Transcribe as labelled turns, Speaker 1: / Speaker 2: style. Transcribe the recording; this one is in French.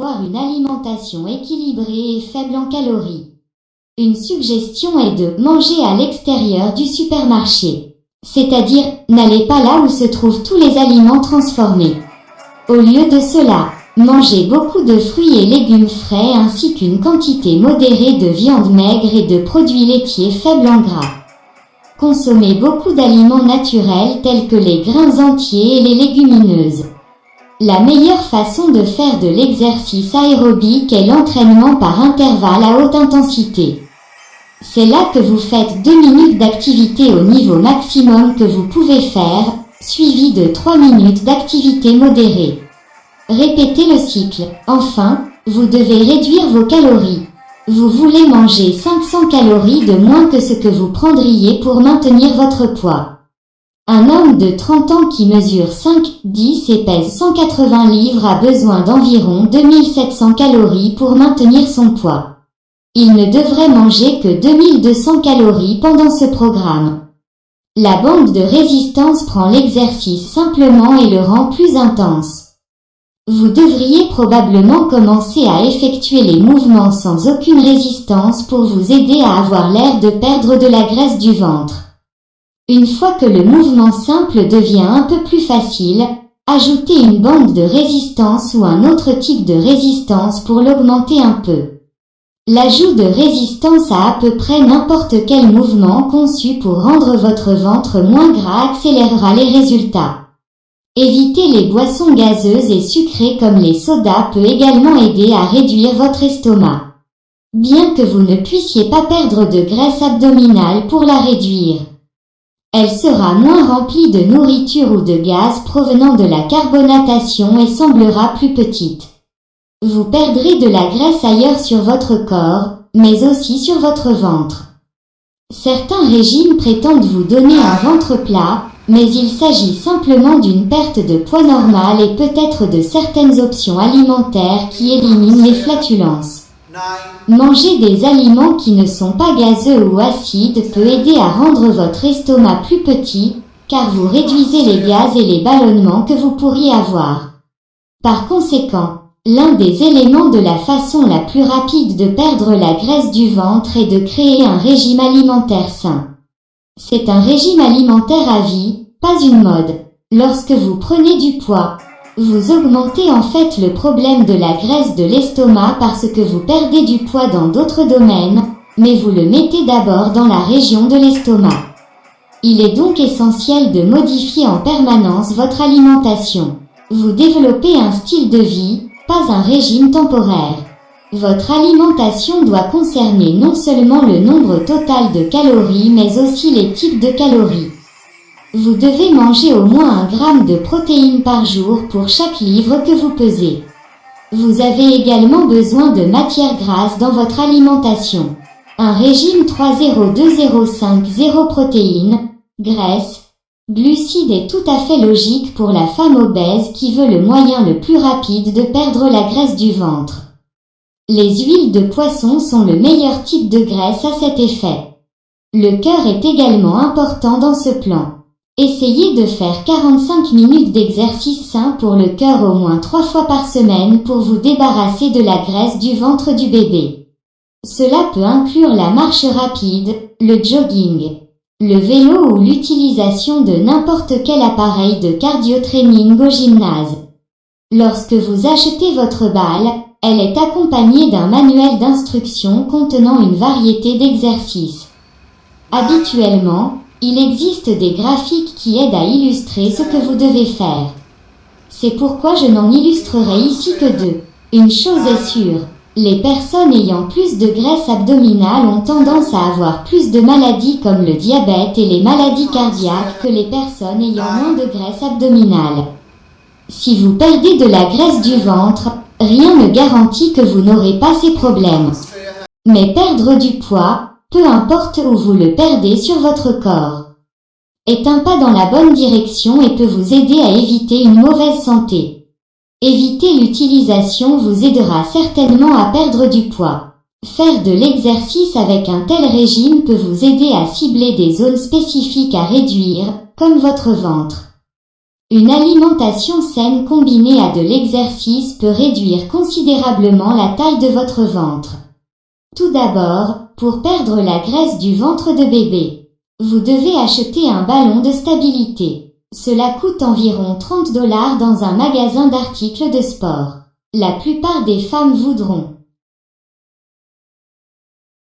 Speaker 1: avoir une alimentation équilibrée et faible en calories. Une suggestion est de manger à l'extérieur du supermarché. C'est-à-dire, n'allez pas là où se trouvent tous les aliments transformés. Au lieu de cela, mangez beaucoup de fruits et légumes frais ainsi qu'une quantité modérée de viande maigre et de produits laitiers faibles en gras. Consommez beaucoup d'aliments naturels tels que les grains entiers et les légumineuses. La meilleure façon de faire de l'exercice aérobique est l'entraînement par intervalle à haute intensité. C'est là que vous faites 2 minutes d'activité au niveau maximum que vous pouvez faire, suivi de 3 minutes d'activité modérée. Répétez le cycle. Enfin, vous devez réduire vos calories. Vous voulez manger 500 calories de moins que ce que vous prendriez pour maintenir votre poids. Un homme de 30 ans qui mesure 5'10" et pèse 180 livres a besoin d'environ 2700 calories pour maintenir son poids. Il ne devrait manger que 2200 calories pendant ce programme. La bande de résistance prend l'exercice simplement et le rend plus intense. Vous devriez probablement commencer à effectuer les mouvements sans aucune résistance pour vous aider à avoir l'air de perdre de la graisse du ventre. Une fois que le mouvement simple devient un peu plus facile, ajoutez une bande de résistance ou un autre type de résistance pour l'augmenter un peu. L'ajout de résistance à peu près n'importe quel mouvement conçu pour rendre votre ventre moins gras accélérera les résultats. Éviter les boissons gazeuses et sucrées comme les sodas peut également aider à réduire votre estomac. Bien que vous ne puissiez pas perdre de graisse abdominale pour la réduire, elle sera moins remplie de nourriture ou de gaz provenant de la carbonatation et semblera plus petite. Vous perdrez de la graisse ailleurs sur votre corps, mais aussi sur votre ventre. Certains régimes prétendent vous donner un ventre plat, mais il s'agit simplement d'une perte de poids normale et peut-être de certaines options alimentaires qui éliminent les flatulences. Manger des aliments qui ne sont pas gazeux ou acides peut aider à rendre votre estomac plus petit, car vous réduisez les gaz et les ballonnements que vous pourriez avoir. Par conséquent, l'un des éléments de la façon la plus rapide de perdre la graisse du ventre est de créer un régime alimentaire sain. C'est un régime alimentaire à vie, pas une mode. Lorsque vous prenez du poids, vous augmentez en fait le problème de la graisse de l'estomac parce que vous perdez du poids dans d'autres domaines, mais vous le mettez d'abord dans la région de l'estomac. Il est donc essentiel de modifier en permanence votre alimentation. Vous développez un style de vie, pas un régime temporaire. Votre alimentation doit concerner non seulement le nombre total de calories mais aussi les types de calories. Vous devez manger au moins 1 gramme de protéines par jour pour chaque livre que vous pesez. Vous avez également besoin de matières grasses dans votre alimentation. Un régime 3-0-2-0-5-0 protéines, graisse, glucides est tout à fait logique pour la femme obèse qui veut le moyen le plus rapide de perdre la graisse du ventre. Les huiles de poisson sont le meilleur type de graisse à cet effet. Le cœur est également important dans ce plan. Essayez de faire 45 minutes d'exercice sain pour le cœur au moins 3 fois par semaine pour vous débarrasser de la graisse du ventre du bébé. Cela peut inclure la marche rapide, le jogging, le vélo ou l'utilisation de n'importe quel appareil de cardio-training au gymnase. Lorsque vous achetez votre balle, elle est accompagnée d'un manuel d'instruction contenant une variété d'exercices. Habituellement, il existe des graphiques qui aident à illustrer ce que vous devez faire. C'est pourquoi je n'en illustrerai ici que 2. Une chose est sûre, les personnes ayant plus de graisse abdominale ont tendance à avoir plus de maladies comme le diabète et les maladies cardiaques que les personnes ayant moins de graisse abdominale. Si vous perdez de la graisse du ventre, rien ne garantit que vous n'aurez pas ces problèmes. Mais perdre du poids, peu importe où vous le perdez sur votre corps, est un pas dans la bonne direction et peut vous aider à éviter une mauvaise santé. Éviter l'utilisation vous aidera certainement à perdre du poids. Faire de l'exercice avec un tel régime peut vous aider à cibler des zones spécifiques à réduire, comme votre ventre. Une alimentation saine combinée à de l'exercice peut réduire considérablement la taille de votre ventre. Tout d'abord, pour perdre la graisse du ventre de bébé, vous devez acheter un ballon de stabilité. Cela coûte environ 30 $ dans un magasin d'articles de sport. La plupart des femmes voudront